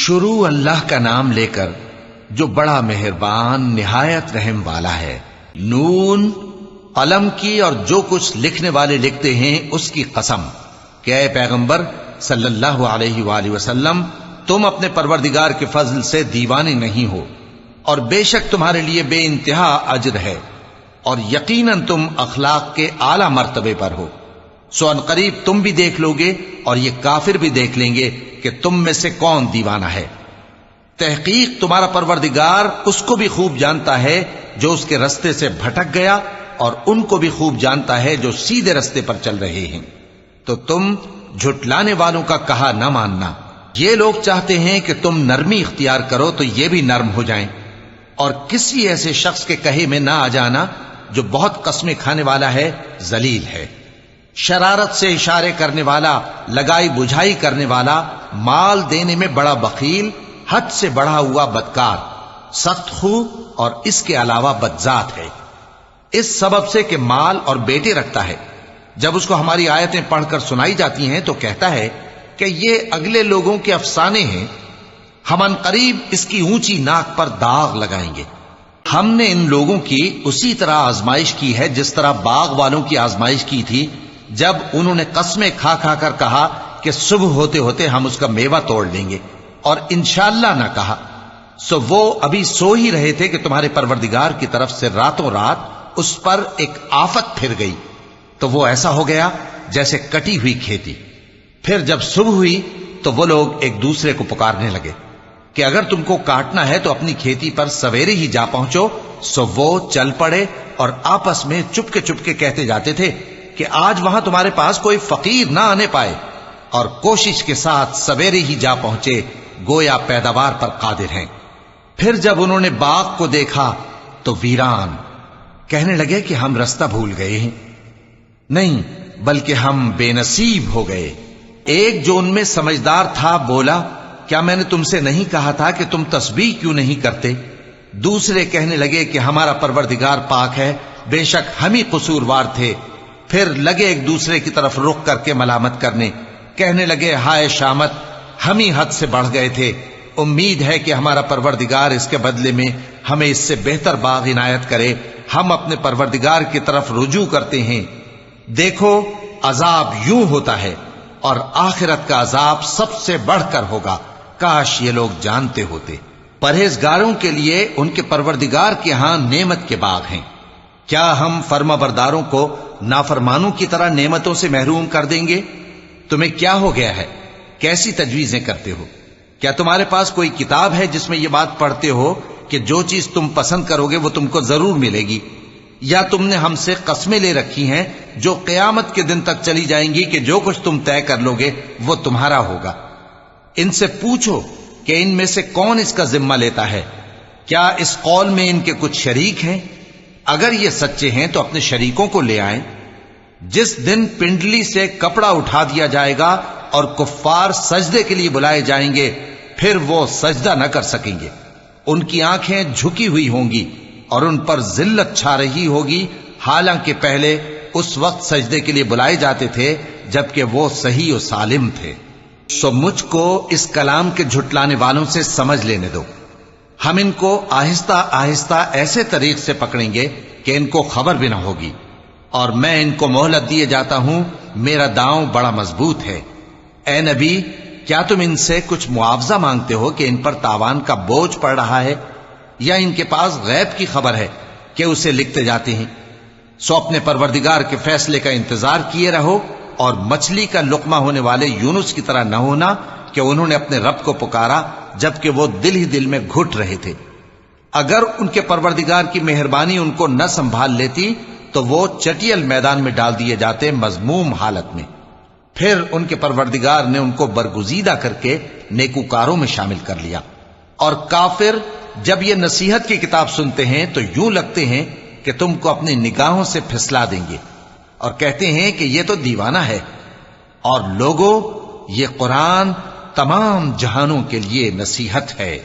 شروع اللہ کا نام لے کر جو بڑا مہربان نہایت رحم والا ہے۔ نون، قلم کی اور جو کچھ لکھنے والے لکھتے ہیں اس کی قسم کہ اے پیغمبر صلی اللہ علیہ وآلہ وسلم، تم اپنے پروردگار کے فضل سے دیوانے نہیں ہو، اور بے شک تمہارے لیے بے انتہا اجر ہے، اور یقیناً تم اخلاق کے اعلی مرتبے پر ہو۔ سو ان قریب تم بھی دیکھ لو گے اور یہ کافر بھی دیکھ لیں گے کہ تم میں سے کون دیوانہ ہے۔ تحقیق تمہارا پروردگار اس کو بھی خوب جانتا ہے جو اس کے رستے سے بھٹک گیا، اور ان کو بھی خوب جانتا ہے جو سیدھے رستے پر چل رہے ہیں۔ تو تم جھٹلانے والوں کا کہا نہ ماننا۔ یہ لوگ چاہتے ہیں کہ تم نرمی اختیار کرو تو یہ بھی نرم ہو جائیں، اور کسی ایسے شخص کے کہے میں نہ آ جانا جو بہت قسمیں کھانے والا ہے، ذلیل ہے، شرارت سے اشارے کرنے والا، لگائی بجھائی کرنے والا، مال دینے میں بڑا بخیل، حد سے بڑھا ہوا بدکار، سخت خو، اور اس کے علاوہ بدذات ہے۔ اس سبب سے کہ مال اور بیٹے رکھتا ہے، جب اس کو ہماری آیتیں پڑھ کر سنائی جاتی ہیں تو کہتا ہے کہ یہ اگلے لوگوں کے افسانے ہیں، ہم ان قریب اس کی اونچی ناک پر داغ لگائیں گے۔ ہم نے ان لوگوں کی اسی طرح آزمائش کی ہے جس طرح باغ والوں کی آزمائش کی تھی، جب انہوں نے قسمیں کھا کھا کر کہا کہ صبح ہوتے ہوتے ہم اس کا میوہ توڑ لیں گے، اور انشاءاللہ نہ کہا۔ سو وہ ابھی سو ہی رہے تھے کہ تمہارے پروردگار کی طرف سے راتوں رات اس پر ایک آفت پھر گئی، تو وہ ایسا ہو گیا جیسے کٹی ہوئی کھیتی۔ پھر جب صبح ہوئی تو وہ لوگ ایک دوسرے کو پکارنے لگے کہ اگر تم کو کاٹنا ہے تو اپنی کھیتی پر سویرے ہی جا پہنچو۔ سو وہ چل پڑے اور آپس میں چپ کے کہتے جاتے تھے کہ آج وہاں تمہارے پاس کوئی فقیر نہ آنے پائے، اور کوشش کے ساتھ سویرے ہی جا پہنچے، گویا پیداوار پر قادر ہیں۔ پھر جب انہوں نے باغ کو دیکھا تو ویران، کہنے لگے کہ ہم رستہ بھول گئے ہیں، نہیں بلکہ ہم بے نصیب ہو گئے۔ ایک جو ان میں سمجھدار تھا بولا، کیا میں نے تم سے نہیں کہا تھا کہ تم تسبیح کیوں نہیں کرتے؟ دوسرے کہنے لگے کہ ہمارا پروردگار پاک ہے، بے شک ہم ہی قصوروار تھے۔ پھر لگے ایک دوسرے کی طرف رخ کر کے ملامت کرنے، کہنے لگے ہائے شامت، ہم ہی حد سے بڑھ گئے تھے، امید ہے کہ ہمارا پروردگار اس کے بدلے میں ہمیں اس سے بہتر باغ عنایت کرے، ہم اپنے پروردگار کی طرف رجوع کرتے ہیں۔ دیکھو عذاب یوں ہوتا ہے، اور آخرت کا عذاب سب سے بڑھ کر ہوگا، کاش یہ لوگ جانتے ہوتے۔ پرہیزگاروں کے لیے ان کے پروردگار کے ہاں نعمت کے باغ ہیں۔ کیا ہم فرما برداروں کو نافرمانوں کی طرح نعمتوں سے محروم کر دیں گے؟ تمہیں کیا ہو گیا ہے؟ کیسی تجویزیں کرتے ہو؟ کیا تمہارے پاس کوئی کتاب ہے جس میں یہ بات پڑھتے ہو کہ جو چیز تم پسند کرو گے وہ تم کو ضرور ملے گی؟ یا تم نے ہم سے قسمیں لے رکھی ہیں جو قیامت کے دن تک چلی جائیں گی کہ جو کچھ تم طے کر لو گے وہ تمہارا ہوگا؟ ان سے پوچھو کہ ان میں سے کون اس کا ذمہ لیتا ہے؟ کیا اس قول میں ان کے کچھ شریک ہیں؟ اگر یہ سچے ہیں تو اپنے شریکوں کو لے آئیں۔ جس دن پنڈلی سے کپڑا اٹھا دیا جائے گا اور کفار سجدے کے لیے بلائے جائیں گے، پھر وہ سجدہ نہ کر سکیں گے، ان کی آنکھیں جھکی ہوئی ہوں گی اور ان پر ذلت چھا رہی ہوگی، حالانکہ پہلے اس وقت سجدے کے لیے بلائے جاتے تھے جبکہ وہ صحیح و سالم تھے۔ سو مجھ کو اس کلام کے جھٹلانے والوں سے سمجھ لینے دو، ہم ان کو آہستہ آہستہ ایسے طریق سے پکڑیں گے کہ ان کو خبر بھی نہ ہوگی، اور میں ان کو مہلت دیے جاتا ہوں، میرا داؤں بڑا مضبوط ہے۔ اے نبی، کیا تم ان سے کچھ معاوضہ مانگتے ہو کہ ان پر تاوان کا بوجھ پڑ رہا ہے، یا ان کے پاس غیب کی خبر ہے کہ اسے لکھتے جاتے ہیں؟ سو اپنے پروردگار کے فیصلے کا انتظار کیے رہو، اور مچھلی کا لقمہ ہونے والے یونس کی طرح نہ ہونا کہ انہوں نے اپنے رب کو پکارا جبکہ وہ دل ہی دل میں گھٹ رہے تھے۔ اگر ان کے پروردگار کی مہربانی ان کو نہ سنبھال لیتی تو وہ چٹیل میدان میں ڈال دیے جاتے مذموم حالت میں۔ پھر ان کے پروردگار نے ان کو برگزیدہ کر کے نیکوکاروں میں شامل کر لیا۔ اور کافر جب یہ نصیحت کی کتاب سنتے ہیں تو یوں لگتے ہیں کہ تم کو اپنی نگاہوں سے پھسلا دیں گے، اور کہتے ہیں کہ یہ تو دیوانہ ہے۔ اور لوگوں، یہ قرآن تمام جہانوں کے لیے نصیحت ہے۔